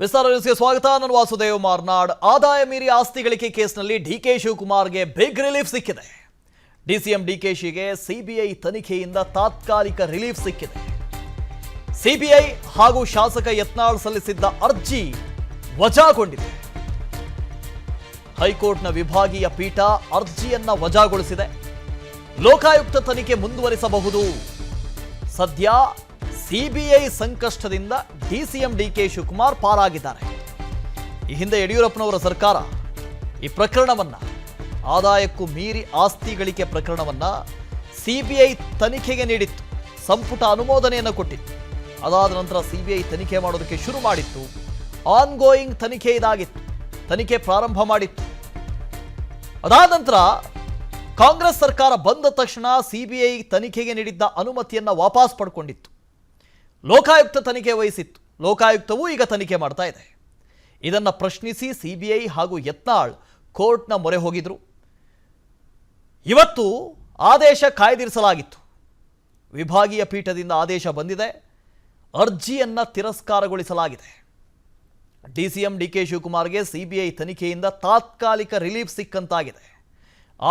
ವಿಸ್ತಾರ ನ್ಯೂಸ್ಗೆ ಸ್ವಾಗತ. ನಾನು ವಾಸುದೇವ್ ಮಾರ್ನಾಡ್. ಆದಾಯ ಮೀರಿ ಆಸ್ತಿ ಗಳಿಕೆ ಕೇಸ್ನಲ್ಲಿ ಡಿಕೆ ಶಿವಕುಮಾರ್ಗೆ ಬಿಗ್ ರಿಲೀಫ್ ಸಿಕ್ಕಿದೆ. ಡಿಸಿಎಂ ಡಿಕೆಶಿಗೆ ಸಿಬಿಐ ತನಿಖೆಯಿಂದ ತಾತ್ಕಾಲಿಕ ರಿಲೀಫ್ ಸಿಕ್ಕಿದೆ. ಸಿಬಿಐ ಹಾಗೂ ಶಾಸಕ ಯತ್ನಾಳ್ ಸಲ್ಲಿಸಿದ್ದ ಅರ್ಜಿ ವಜಾಗೊಂಡಿದೆ. ಹೈಕೋರ್ಟ್ನ ವಿಭಾಗೀಯ ಪೀಠ ಅರ್ಜಿಯನ್ನ ವಜಾಗೊಳಿಸಿದೆ. ಲೋಕಾಯುಕ್ತ ತನಿಖೆ ಮುಂದುವರಿಸಬಹುದು. ಸದ್ಯ ಸಿಬಿಐ ಸಂಕಷ್ಟದಿಂದ ಡಿಸಿಎಂ ಡಿಕೆ ಶಿವಕುಮಾರ್ ಪಾರಾಗಿದ್ದಾರೆ. ಈ ಹಿಂದೆ ಯಡಿಯೂರಪ್ಪನವರ ಸರ್ಕಾರ ಈ ಪ್ರಕರಣವನ್ನ, ಆದಾಯಕ್ಕೂ ಮೀರಿ ಆಸ್ತಿ ಗಳಿಕೆ ಪ್ರಕರಣವನ್ನ ಸಿಬಿಐ ತನಿಖೆಗೆ ನೀಡಿತ್ತು. ಸಂಪುಟ ಅನುಮೋದನೆಯನ್ನು ಕೊಟ್ಟಿತ್ತು. ಅದಾದ ನಂತರ ಸಿಬಿಐ ತನಿಖೆ ಮಾಡೋದಕ್ಕೆ ಶುರು ಮಾಡಿತ್ತು. ಆನ್ಗೋಯಿಂಗ್ ತನಿಖೆ ಇದಾಗಿತ್ತು. ತನಿಖೆ ಪ್ರಾರಂಭ ಮಾಡಿತ್ತು. ಅದಾದ ನಂತರ ಕಾಂಗ್ರೆಸ್ ಸರ್ಕಾರ ಬಂದ ತಕ್ಷಣ ಸಿಬಿಐ ತನಿಖೆಗೆ ನೀಡಿದ್ದ ಅನುಮತಿಯನ್ನು ವಾಪಸ್ ಪಡ್ಕೊಂಡಿತ್ತು. ಲೋಕಾಯುಕ್ತ ತನಿಖೆ ವಹಿಸಿತ್ತು. ಲೋಕಾಯುಕ್ತವೂ ಈಗ ತನಿಖೆ ಮಾಡ್ತಾ ಇದೆ. ಇದನ್ನು ಪ್ರಶ್ನಿಸಿ ಸಿಬಿಐ ಹಾಗೂ ಯತ್ನಾಳ್ ಕೋರ್ಟ್ನ ಮೊರೆ ಹೋಗಿದ್ರು. ಇವತ್ತು ಆದೇಶ ಕಾಯ್ದಿರಿಸಲಾಗಿತ್ತು. ವಿಭಾಗೀಯ ಪೀಠದಿಂದ ಆದೇಶ ಬಂದಿದೆ. ಅರ್ಜಿಯನ್ನು ತಿರಸ್ಕಾರಗೊಳಿಸಲಾಗಿದೆ. ಡಿಸಿಎಂ ಡಿಕೆ ಶಿವಕುಮಾರ್ಗೆ ಸಿಬಿಐ ತನಿಖೆಯಿಂದ ತಾತ್ಕಾಲಿಕ ರಿಲೀಫ್ ಸಿಕ್ಕಂತಾಗಿದೆ.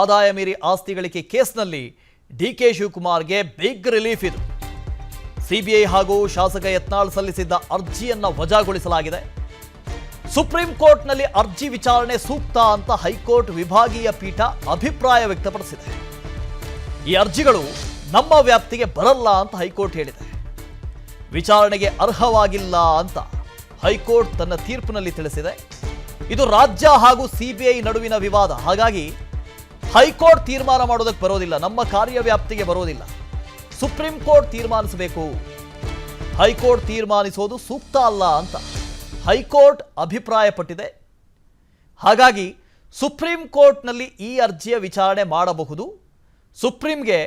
ಆದಾಯ ಮೀರಿ ಆಸ್ತಿ ಗಳಿಕೆ ಕೇಸ್ನಲ್ಲಿ ಡಿಕೆ ಶಿವಕುಮಾರ್ಗೆ ಬಿಗ್ ರಿಲೀಫ್ ಇದು. ಸಿಬಿಐ ಹಾಗೂ ಶಾಸಕ ಯತ್ನಾಳ್ ಸಲ್ಲಿಸಿದ್ದ ಅರ್ಜಿಯನ್ನು ವಜಾಗೊಳಿಸಲಾಗಿದೆ. ಸುಪ್ರೀಂ ಕೋರ್ಟ್ನಲ್ಲಿ ಅರ್ಜಿ ವಿಚಾರಣೆ ಸೂಕ್ತ ಅಂತ ಹೈಕೋರ್ಟ್ ವಿಭಾಗೀಯ ಪೀಠ ಅಭಿಪ್ರಾಯ ವ್ಯಕ್ತಪಡಿಸಿದೆ. ಈ ಅರ್ಜಿಗಳು ನಮ್ಮ ವ್ಯಾಪ್ತಿಗೆ ಬರಲ್ಲ ಅಂತ ಹೈಕೋರ್ಟ್ ಹೇಳಿದೆ. ವಿಚಾರಣೆಗೆ ಅರ್ಹವಾಗಿಲ್ಲ ಅಂತ ಹೈಕೋರ್ಟ್ ತನ್ನ ತೀರ್ಪಿನಲ್ಲಿ ತಿಳಿಸಿದೆ. ಇದು ರಾಜ್ಯ ಹಾಗೂ ಸಿಬಿಐ ನಡುವಿನ ವಿವಾದ. ಹಾಗಾಗಿ ಹೈಕೋರ್ಟ್ ತೀರ್ಮಾನ ಮಾಡೋದಕ್ಕೆ ಬರೋದಿಲ್ಲ, ನಮ್ಮ ಕಾರ್ಯವ್ಯಾಪ್ತಿಗೆ ಬರೋದಿಲ್ಲ. ಸುಪ್ರೀಂ ಕೋರ್ಟ್ ತೀರ್ಮಾನಿಸಬೇಕು. ಹೈಕೋರ್ಟ್ ತೀರ್ಮಾನಿಸೋದು ಸೂಕ್ತ ಅಲ್ಲ ಅಂತ ಹೈಕೋರ್ಟ್ ಅಭಿಪ್ರಾಯಪಟ್ಟಿದೆ. ಹಾಗಾಗಿ ಸುಪ್ರೀಂ ಕೋರ್ಟ್ನಲ್ಲಿ ಈ ಅರ್ಜಿಯ ವಿಚಾರಣೆ ಮಾಡಬಹುದು. ಸುಪ್ರೀಂಗೆ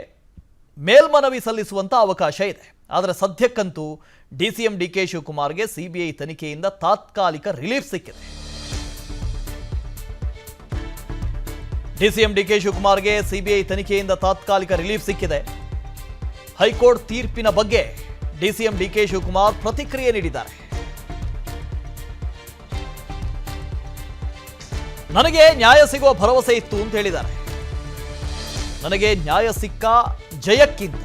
ಮೇಲ್ಮನವಿ ಸಲ್ಲಿಸುವಂಥ ಅವಕಾಶ ಇದೆ. ಆದರೆ ಸದ್ಯಕ್ಕಂತೂ ಡಿಸಿಎಂ ಡಿಕೆ ಶಿವಕುಮಾರ್ಗೆ ಸಿಬಿಐ ತನಿಖೆಯಿಂದ ತಾತ್ಕಾಲಿಕ ರಿಲೀಫ್ ಸಿಕ್ಕಿದೆ. ಡಿಸಿಎಂ ಡಿಕೆ ಶಿವಕುಮಾರ್ಗೆ ಸಿಬಿಐ ತನಿಖೆಯಿಂದ ತಾತ್ಕಾಲಿಕ ರಿಲೀಫ್ ಸಿಕ್ಕಿದೆ. ಹೈಕೋರ್ಟ್ ತೀರ್ಪಿನ ಬಗ್ಗೆ ಡಿಸಿಎಂ ಡಿಕೆ ಶಿವಕುಮಾರ್ ಪ್ರತಿಕ್ರಿಯೆ ನೀಡಿದ್ದಾರೆ. ನನಗೆ ನ್ಯಾಯ ಸಿಗುವ ಭರವಸೆ ಇತ್ತು ಅಂತ ಹೇಳಿದ್ದಾರೆ. ನನಗೆ ನ್ಯಾಯ ಸಿಕ್ಕ ಜಯಕ್ಕಿಂತ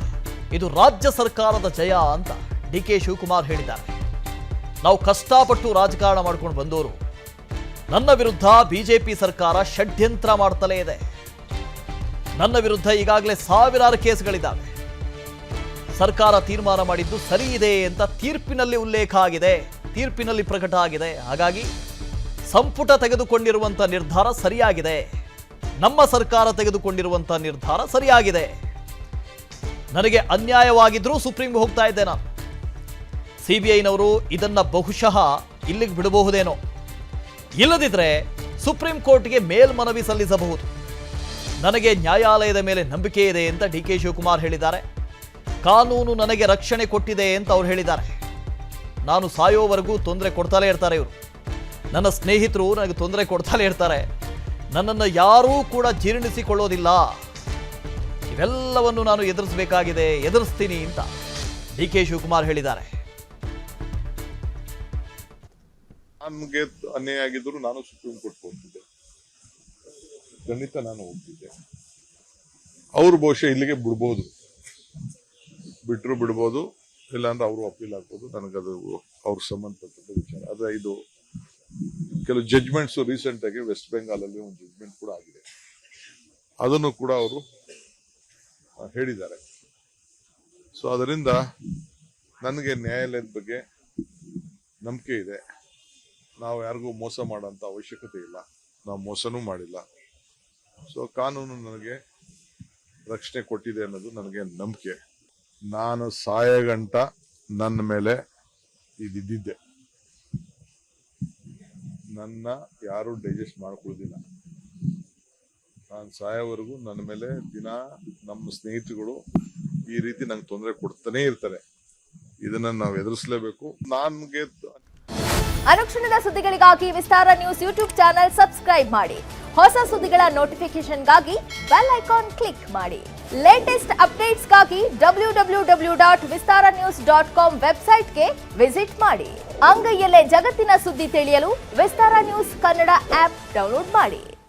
ಇದು ರಾಜ್ಯ ಸರ್ಕಾರದ ಜಯ ಅಂತ ಡಿಕೆ ಶಿವಕುಮಾರ್ ಹೇಳಿದ್ದಾರೆ. ನಾವು ಕಷ್ಟಪಟ್ಟು ರಾಜಕಾರಣ ಮಾಡ್ಕೊಂಡು ಬಂದವರು. ನನ್ನ ವಿರುದ್ಧ ಬಿಜೆಪಿ ಸರ್ಕಾರ ಷಡ್ಯಂತ್ರ ಮಾಡ್ತಲೇ ಇದೆ. ನನ್ನ ವಿರುದ್ಧ ಈಗಾಗಲೇ ಸಾವಿರಾರು ಕೇಸ್ಗಳಿದ್ದಾವೆ. ಸರ್ಕಾರ ತೀರ್ಮಾನ ಮಾಡಿದ್ದು ಸರಿ ಇದೆ ಅಂತ ತೀರ್ಪಿನಲ್ಲಿ ಉಲ್ಲೇಖ ಆಗಿದೆ, ತೀರ್ಪಿನಲ್ಲಿ ಪ್ರಕಟ ಆಗಿದೆ. ಹಾಗಾಗಿ ಸಂಪುಟ ತೆಗೆದುಕೊಂಡಿರುವಂಥ ನಿರ್ಧಾರ ಸರಿಯಾಗಿದೆ. ನಮ್ಮ ಸರ್ಕಾರ ತೆಗೆದುಕೊಂಡಿರುವಂಥ ನಿರ್ಧಾರ ಸರಿಯಾಗಿದೆ. ನನಗೆ ಅನ್ಯಾಯವಾಗಿದ್ರೂ ಸುಪ್ರೀಂಗೆ ಹೋಗ್ತಾ ಇದ್ದೆ ನಾನು. ಸಿಬಿಐನವರು ಇದನ್ನ ಬಹುಶಃ ಇಲ್ಲಿಗೆ ಬಿಡಬಹುದೇನೋ, ಇಲ್ಲದಿದ್ರೆ ಸುಪ್ರೀಂ ಕೋರ್ಟ್ಗೆ ಮೇಲ್ಮನವಿ ಸಲ್ಲಿಸಬಹುದು. ನನಗೆ ನ್ಯಾಯಾಲಯದ ಮೇಲೆ ನಂಬಿಕೆ ಇದೆ ಅಂತ ಡಿಕೆ ಶಿವಕುಮಾರ್ ಹೇಳಿದ್ದಾರೆ. ಕಾನೂನು ನನಗೆ ರಕ್ಷಣೆ ಕೊಟ್ಟಿದೆ ಅಂತ ಅವ್ರು ಹೇಳಿದ್ದಾರೆ. ನಾನು ಸಾಯೋವರೆಗೂ ತೊಂದರೆ ಕೊಡ್ತಾಲೇ ಇರ್ತಾರೆ ಇವರು. ನನ್ನ ಸ್ನೇಹಿತರು ನನಗೆ ತೊಂದರೆ ಕೊಡ್ತಾಲೇ ಇರ್ತಾರೆ. ನನ್ನನ್ನು ಯಾರೂ ಕೂಡ ಜೀರ್ಣಿಸಿಕೊಳ್ಳೋದಿಲ್ಲ. ಇವೆಲ್ಲವನ್ನು ನಾನು ಎದುರಿಸಬೇಕಾಗಿದೆ, ಎದುರಿಸ್ತೀನಿ ಅಂತ ಡಿಕೆ ಶಿವಕುಮಾರ್ ಹೇಳಿದ್ದಾರೆ. ನಮಗೆ ಅನ್ಯಾಯ ಆಗಿದ್ರು ನಾನು ಸುಪ್ರೀಂ ಕೋರ್ಟ್ ಹೋಗ್ತಿದ್ದೆ, ಖಂಡಿತ ನಾನು ಹೋಗ್ತಿದ್ದೆ. ಅವ್ರು ಬಹುಶಃ ಇಲ್ಲಿಗೆ ಬಿಡ್ಬೋದು, ಬಿಟ್ಟರು ಬಿಡ್ಬೋದು, ಇಲ್ಲಾಂದ್ರೆ ಅವರು ಅಪೀಲ್ ಆಗ್ಬೋದು. ನನಗದು ಅವ್ರಿಗೆ ಸಂಬಂಧಪಟ್ಟ ವಿಚಾರ. ಆದ್ರೆ ಇದು ಕೆಲವು ಜಡ್ಜ್ಮೆಂಟ್ಸ್ ರೀಸೆಂಟ್ ಆಗಿ ವೆಸ್ಟ್ ಬೆಂಗಾಲ್ ಅಲ್ಲಿ ಒಂದು ಜಡ್ಜ್ಮೆಂಟ್ ಕೂಡ ಆಗಿದೆ. ಅದನ್ನು ಕೂಡ ಅವರು ಹೇಳಿದ್ದಾರೆ. ಸೊ ಅದರಿಂದ ನನಗೆ ನ್ಯಾಯಾಲಯದ ಬಗ್ಗೆ ನಂಬಿಕೆ ಇದೆ. ನಾವು ಯಾರಿಗೂ ಮೋಸ ಮಾಡೋಂಥ ಅವಶ್ಯಕತೆ ಇಲ್ಲ, ನಾವು ಮೋಸನೂ ಮಾಡಿಲ್ಲ. ಸೊ ಕಾನೂನು ನನಗೆ ರಕ್ಷಣೆ ಕೊಟ್ಟಿದೆ ಅನ್ನೋದು ನನಗೆ ನಂಬಿಕೆ. ನಾನು ಸಾಯಗಂಟ ನನ್ನ ಮೇಲೆ ಇದಿದ್ದೆ. ನನ್ನ ಯಾರು ಡೈಜೆಸ್ಟ್ ಮಾಡ್ಕೊಳ್ಳೋದಿಲ್ಲ. ನಾನು ಸಾಯೋವರೆಗೂ ನನ್ನ ಮೇಲೆ ದಿನ ನಮ್ಮ ಸ್ನೇಹಿತರುಗಳು ಈ ರೀತಿ ನಂಗೆ ತೊಂದರೆ ಕೊಡ್ತಾನೆ ಇರ್ತಾರೆ. ಇದನ್ನ ನಾವು ಎದುರಿಸಲೇಬೇಕು. ನನಗೆ ಅನುಕ್ಷಣದ ಸುದ್ದಿಗಳಿಗಾಗಿ ವಿಸ್ತಾರ ನ್ಯೂಸ್ ಯೂಟ್ಯೂಬ್ ಚಾನೆಲ್ ಸಬ್ಸ್ಕ್ರೈಬ್ ಮಾಡಿ. ಹೊಸ ಸುದ್ದಿಗಳ ನೋಟಿಫಿಕೇಶನ್ಗಾಗಿ ಬೆಲ್ ಐಕಾನ್ ಕ್ಲಿಕ್ ಮಾಡಿ. ಲೇಟೆಸ್ಟ್ ಅಪ್ಡೇಟ್ಸ್ಗಾಗಿ www.vistaranews.com ವೆಬ್ಸೈಟ್ಗೆ ವಿಸಿಟ್ ಮಾಡಿ. ಅಂಗೈಯಲ್ಲೇ ಜಗತ್ತಿನ ಸುದ್ದಿ ತಿಳಿಯಲು ವಿಸ್ತಾರ ನ್ಯೂಸ್ ಕನ್ನಡ ಆಪ್ ಡೌನ್ಲೋಡ್ ಮಾಡಿ.